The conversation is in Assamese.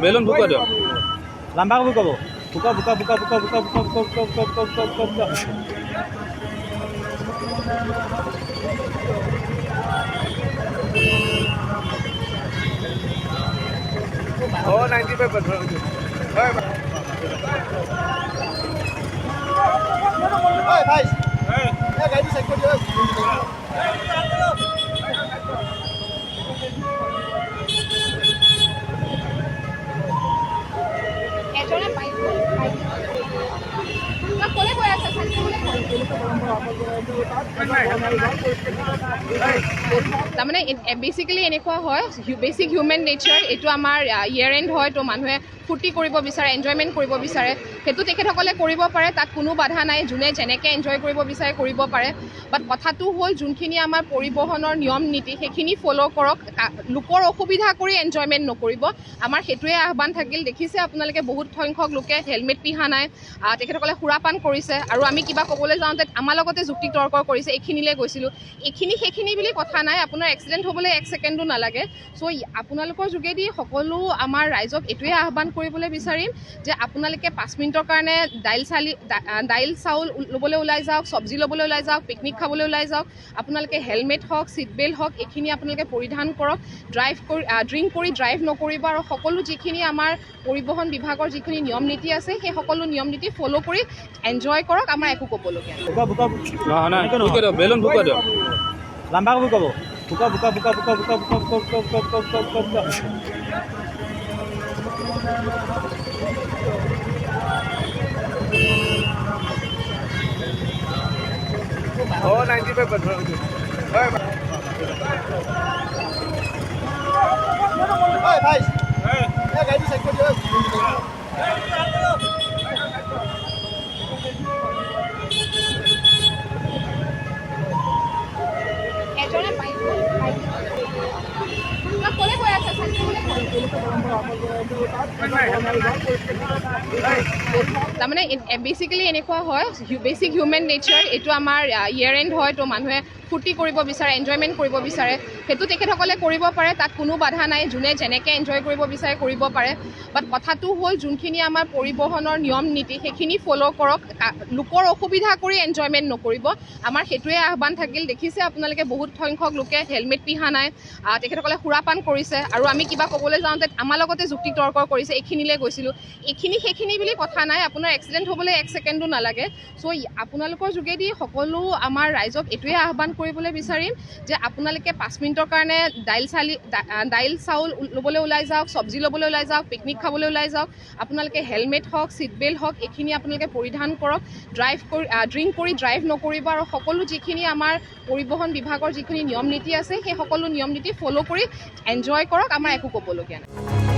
বেলুন বুকা দিয়ক লাম্বা কবি কব বুকা বুকা বুকা বুকা বুকা বুকা বুকা বুকা বুকা বুকা Oh, 95%. Hey, guys. Hey, guys, this is good. তাৰমানে বেচিকেলি এনেকুৱা হয় বেচিক হিউমেন নেচাৰ এইটো আমাৰ ইয়েৰ এণ্ড হয় তো মানুহে ফূৰ্তি কৰিব বিচাৰে এনজয়মেণ্ট কৰিব বিচাৰে সেইটো তেখেতসকলে কৰিব পাৰে তাত কোনো বাধা নাই যোনে যেনেকৈ এনজয় কৰিব বিচাৰে কৰিব পাৰে বাট কথাটো হ'ল যোনখিনি আমাৰ পৰিবহণৰ নিয়ম নীতি সেইখিনি ফ'ল' কৰক লোকৰ অসুবিধা কৰি এনজয়মেণ্ট নকৰিব আমাৰ সেইটোৱে আহ্বান থাকিল দেখিছে আপোনালোকে বহুত সংখ্যক লোকে হেলমেট পিন্ধা নাই তেখেতসকলে সুৰাপান কৰিছে আৰু আমি কিবা ক'বলৈ যাওঁতে আমাৰ লগতে যুক্তি তৰ্ক কৰিছে এইখিনিলৈ গৈছিলোঁ এইখিনি সেইখিনি বুলি কথা নাই আপোনাৰ এক্সিডেণ্ট হ'বলৈ 1 ছেকেণ্ডো নালাগে চ' আপোনালোকৰ যোগেদি সকলো আমাৰ ৰাইজক এইটোৱে আহ্বান কৰিবলৈ বিচাৰিম যে আপোনালোকে 5 মিনিটৰ কাৰণে দাইল চাউল ল'বলৈ ওলাই যাওক চব্জি ল'বলৈ ওলাই যাওক পিকনিক খাবলৈ ওলাই যাওক আপোনালোকে হেলমেট হওক ছিট বেল্ট হওক এইখিনি আপোনালোকে পৰিধান কৰক ড্ৰিংক কৰি ড্ৰাইভ নকৰিব আৰু সকলো যিখিনি আমাৰ পৰিবহণ বিভাগৰ যিখিনি নিয়ম নীতি আছে সেই সকলো নিয়ম নীতি ফ'ল' কৰি এনজয় কৰক আমাৰ একো ক'বলগীয়া বেলুন বুকা দিয়ক লাম্বা কবি কব বুকা বুকা বুকা বুকা বুকা বুকা বুকা বুকা বুকা বুকা বুকা Oh, 95%. Hey, guys. Hey, guys, this is good. তাৰমানে বেচিকেলি এনেকুৱা হয় বেচিক হিউমেন নেচাৰ এইটো আমাৰ ইয়েৰ এণ্ড হয় তো মানুহে ফূৰ্তি কৰিব বিচাৰে এনজয়মেণ্ট কৰিব বিচাৰে সেইটো তেখেতসকলে কৰিব পাৰে তাত কোনো বাধা নাই যোনে যেনেকৈ এনজয় কৰিব বিচাৰে কৰিব পাৰে বাট কথাটো হ'ল যোনখিনি আমাৰ পৰিবহণৰ নিয়ম নীতি সেইখিনি ফ'ল' কৰক লোকৰ অসুবিধা কৰি এনজয়মেণ্ট নকৰিব আমাৰ সেইটোৱে আহ্বান থাকিল দেখিছে আপোনালোকে বহুত সংখ্যক লোকে হেলমেট পিন্ধা নাই তেখেতসকলে সুৰাপান কৰিছে আৰু আমি কিবা ক'বলৈ যাওঁতে আমাৰ লগতে যুক্তি তৰ্ক কৰিছে এইখিনিলৈ গৈছিলোঁ এইখিনি সেইখিনি বুলি কথা নাই আপোনাৰ এক্সিডেণ্ট হ'বলৈ 1 ছেকেণ্ডো নালাগে চ' আপোনালোকৰ যোগেদি সকলো আমাৰ ৰাইজক এইটোৱে আহ্বান কৰিবলৈ বিচাৰিম যে আপোনালোকে 5 মিনিটৰ কাৰণে দাইল চাউল ল'বলৈ ওলাই যাওক চব্জি ল'বলৈ ওলাই যাওক পিকনিক খাবলৈ ওলাই যাওক আপোনালোকে হেলমেট হওক ছিট বেল্ট হওক এইখিনি আপোনালোকে পৰিধান কৰক ড্ৰিংক কৰি ড্ৰাইভ নকৰিব আৰু সকলো যিখিনি আমাৰ পৰিবহণ বিভাগৰ যিখিনি নিয়ম নীতি আছে সেই সকলো নিয়ম নীতি ফ'ল' কৰি এনজয় কৰক আমাৰ একো ক'বলগীয়া নাই